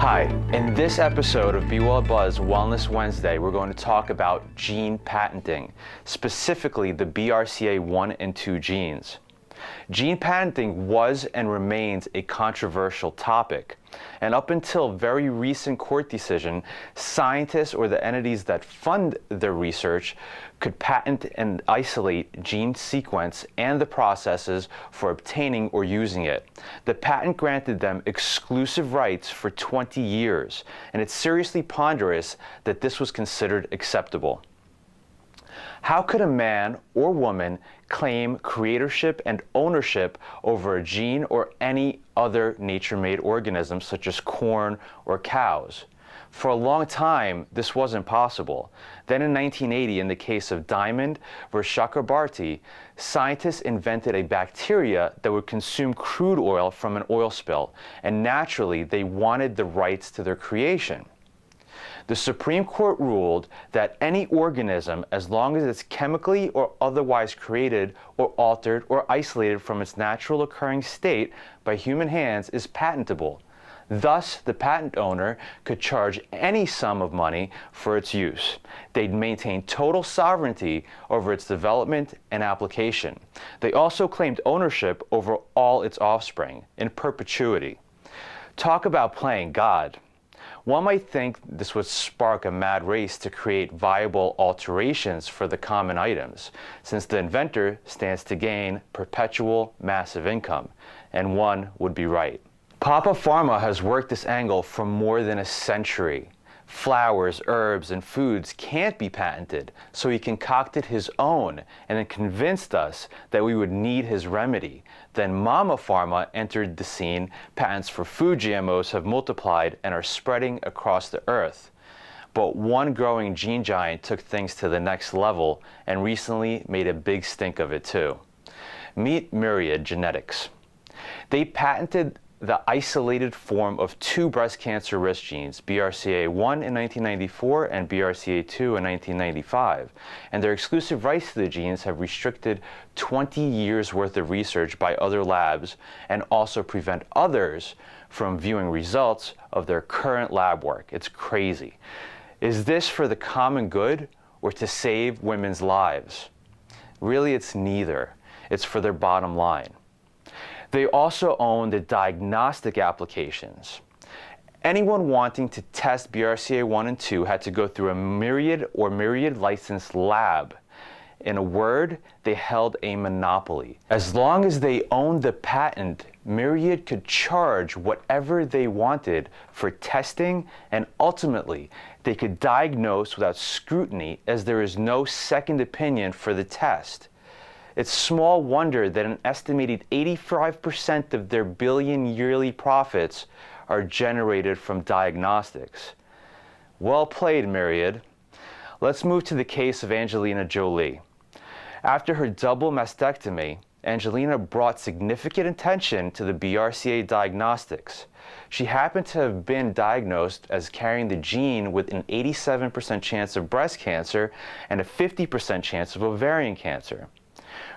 Hi, in this episode of Be Well Buzz Wellness Wednesday, we're going to talk about gene patenting, specifically the BRCA1 and 2 genes. Gene patenting was and remains a controversial topic, and up until very recent court decision, scientists or the entities that fund their research could patent and isolate gene sequence and the processes for obtaining or using it. The patent granted them exclusive rights for 20 years, and it's seriously ponderous that this was considered acceptable. How could a man or woman claim creatorship and ownership over a gene or any other nature-made organism such as corn or cows? For a long time, this wasn't possible. Then in 1980, in the case of Diamond versus Chakrabarty, scientists invented a bacteria that would consume crude oil from an oil spill, and naturally, they wanted the rights to their creation. The Supreme Court ruled that any organism, as long as it's chemically or otherwise created or altered or isolated from its natural occurring state by human hands, is patentable. Thus, the patent owner could charge any sum of money for its use. They'd maintain total sovereignty over its development and application. They also claimed ownership over all its offspring in perpetuity. Talk about playing God. One might think this would spark a mad race to create viable alterations for the common items, since the inventor stands to gain perpetual massive income, and one would be right. Papa Pharma has worked this angle for more than a century. Flowers, herbs, and foods can't be patented, so he concocted his own and then convinced us that we would need his remedy. Then Mama Pharma entered the scene. Patents for food GMOs have multiplied and are spreading across the earth. But one growing gene giant took things to the next level and recently made a big stink of it too. Meet Myriad Genetics. They patented the isolated form of two breast cancer risk genes, BRCA1 in 1994 and BRCA2 in 1995, and their exclusive rights to the genes have restricted 20 years worth of research by other labs and also prevent others from viewing results of their current lab work. It's crazy. Is this for the common good or to save women's lives? Really, it's neither. It's for their bottom line. They also own the diagnostic applications. Anyone wanting to test BRCA1 and 2 had to go through a Myriad or Myriad licensed lab. In a word, they held a monopoly. As long as they owned the patent, Myriad could charge whatever they wanted for testing, and ultimately, they could diagnose without scrutiny as there is no second opinion for the test. It's small wonder that an estimated 85% of their billion yearly profits are generated from diagnostics. Well played, Myriad. Let's move to the case of Angelina Jolie. After her double mastectomy, Angelina brought significant attention to the BRCA diagnostics. She happened to have been diagnosed as carrying the gene with an 87% chance of breast cancer and a 50% chance of ovarian cancer.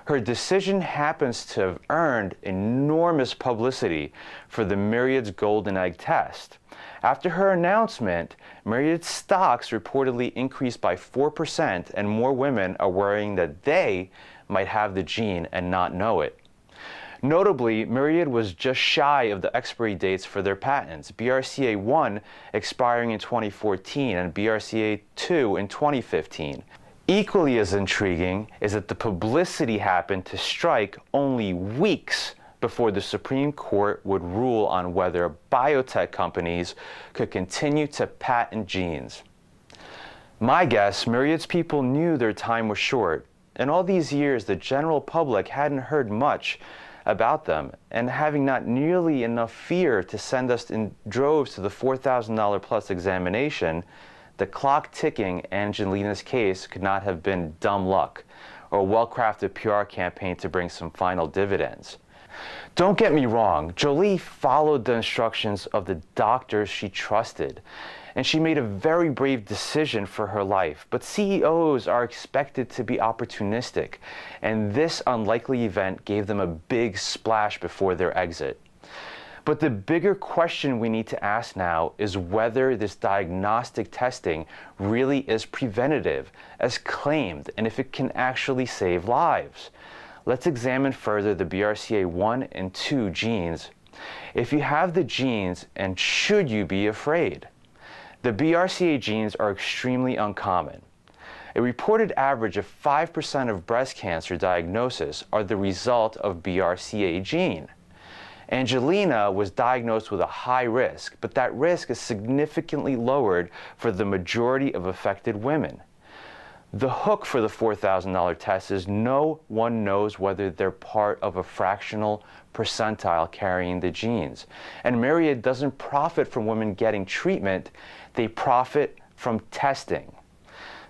Her decision happens to have earned enormous publicity for the Myriad's golden egg test. After her announcement, Myriad's stocks reportedly increased by 4%, and more women are worrying that they might have the gene and not know it. Notably, Myriad was just shy of the expiry dates for their patents, BRCA1 expiring in 2014 and BRCA2 in 2015. Equally as intriguing is that the publicity happened to strike only weeks before the Supreme Court would rule on whether biotech companies could continue to patent genes. My guess, Myriad's people knew their time was short. In all these years, the general public hadn't heard much about them, and having not nearly enough fear to send us in droves to the $4,000 plus examination, the clock ticking Angelina's case could not have been dumb luck or a well-crafted PR campaign to bring some final dividends. Don't get me wrong, Jolie followed the instructions of the doctors she trusted, and she made a very brave decision for her life. But CEOs are expected to be opportunistic, and this unlikely event gave them a big splash before their exit. But the bigger question we need to ask now is whether this diagnostic testing really is preventative, as claimed, and if it can actually save lives. Let's examine further the BRCA1 and 2 genes. If you have the genes, and should you be afraid? The BRCA genes are extremely uncommon. A reported average of 5% of breast cancer diagnoses are the result of BRCA gene. Angelina was diagnosed with a high risk, but that risk is significantly lowered for the majority of affected women. The hook for the $4,000 test is no one knows whether they're part of a fractional percentile carrying the genes. And Myriad doesn't profit from women getting treatment, they profit from testing.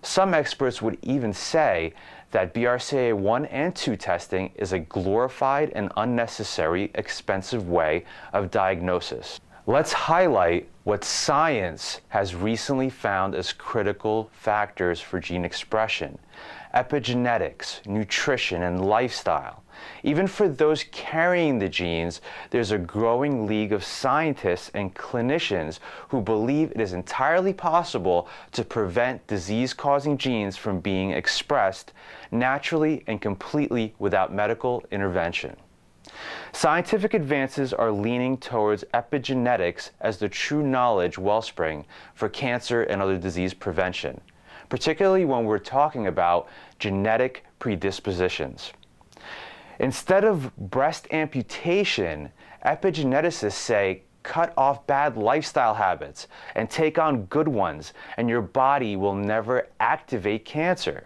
Some experts would even say that BRCA1 and 2 testing is a glorified and unnecessary expensive way of diagnosis. Let's highlight what science has recently found as critical factors for gene expression: epigenetics, nutrition, and lifestyle. Even for those carrying the genes, there's a growing league of scientists and clinicians who believe it is entirely possible to prevent disease-causing genes from being expressed naturally and completely without medical intervention. Scientific advances are leaning towards epigenetics as the true knowledge wellspring for cancer and other disease prevention, particularly when we're talking about genetic predispositions. Instead of breast amputation, epigeneticists say cut off bad lifestyle habits and take on good ones, and your body will never activate cancer.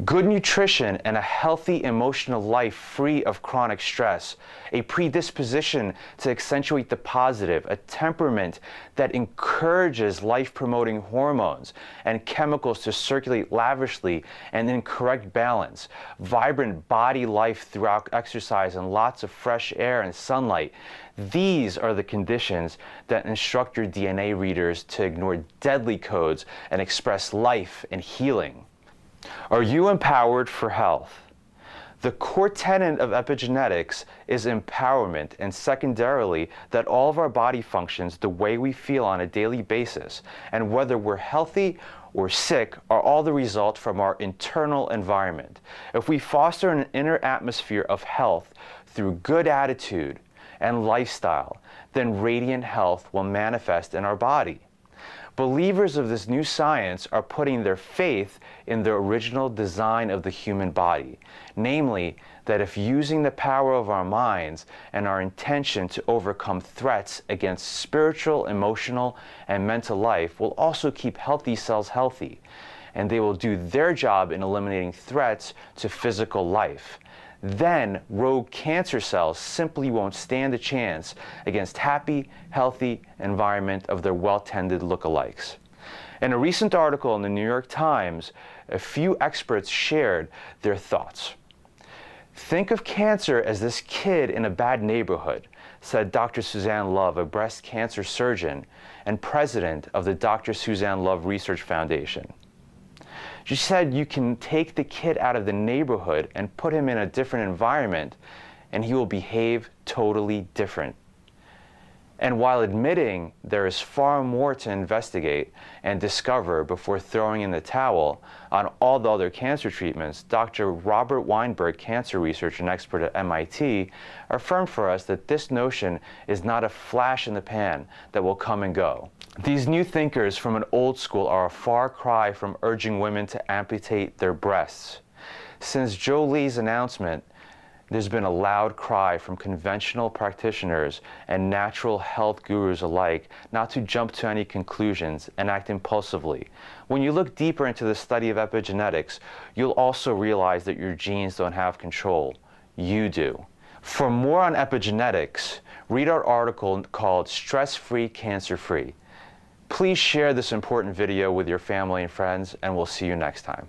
Good nutrition and a healthy emotional life free of chronic stress, a predisposition to accentuate the positive, a temperament that encourages life-promoting hormones and chemicals to circulate lavishly and in correct balance, vibrant body life throughout exercise and lots of fresh air and sunlight. These are the conditions that instruct your DNA readers to ignore deadly codes and express life and healing. Are you empowered for health? The core tenet of epigenetics is empowerment, and secondarily, that all of our body functions the way we feel on a daily basis, and whether we're healthy or sick are all the result from our internal environment. If we foster an inner atmosphere of health through good attitude and lifestyle, then radiant health will manifest in our body. Believers of this new science are putting their faith in the original design of the human body, namely that if using the power of our minds and our intention to overcome threats against spiritual, emotional, and mental life will also keep healthy cells healthy, and they will do their job in eliminating threats to physical life. Then rogue cancer cells simply won't stand a chance against happy, healthy environment of their well-tended lookalikes. In a recent article in the New York Times, a few experts shared their thoughts. Think of cancer as this kid in a bad neighborhood, said Dr. Suzanne Love, a breast cancer surgeon and president of the Dr. Suzanne Love Research Foundation. She said you can take the kid out of the neighborhood and put him in a different environment, and he will behave totally different. And while admitting there is far more to investigate and discover before throwing in the towel on all the other cancer treatments, Dr. Robert Weinberg, cancer researcher and expert at MIT, affirmed for us that this notion is not a flash in the pan that will come and go. These new thinkers from an old school are a far cry from urging women to amputate their breasts. Since Jolie's announcement, there's been a loud cry from conventional practitioners and natural health gurus alike not to jump to any conclusions and act impulsively. When you look deeper into the study of epigenetics, you'll also realize that your genes don't have control. You do. For more on epigenetics, read our article called Stress-Free, Cancer-Free. Please share this important video with your family and friends, and we'll see you next time.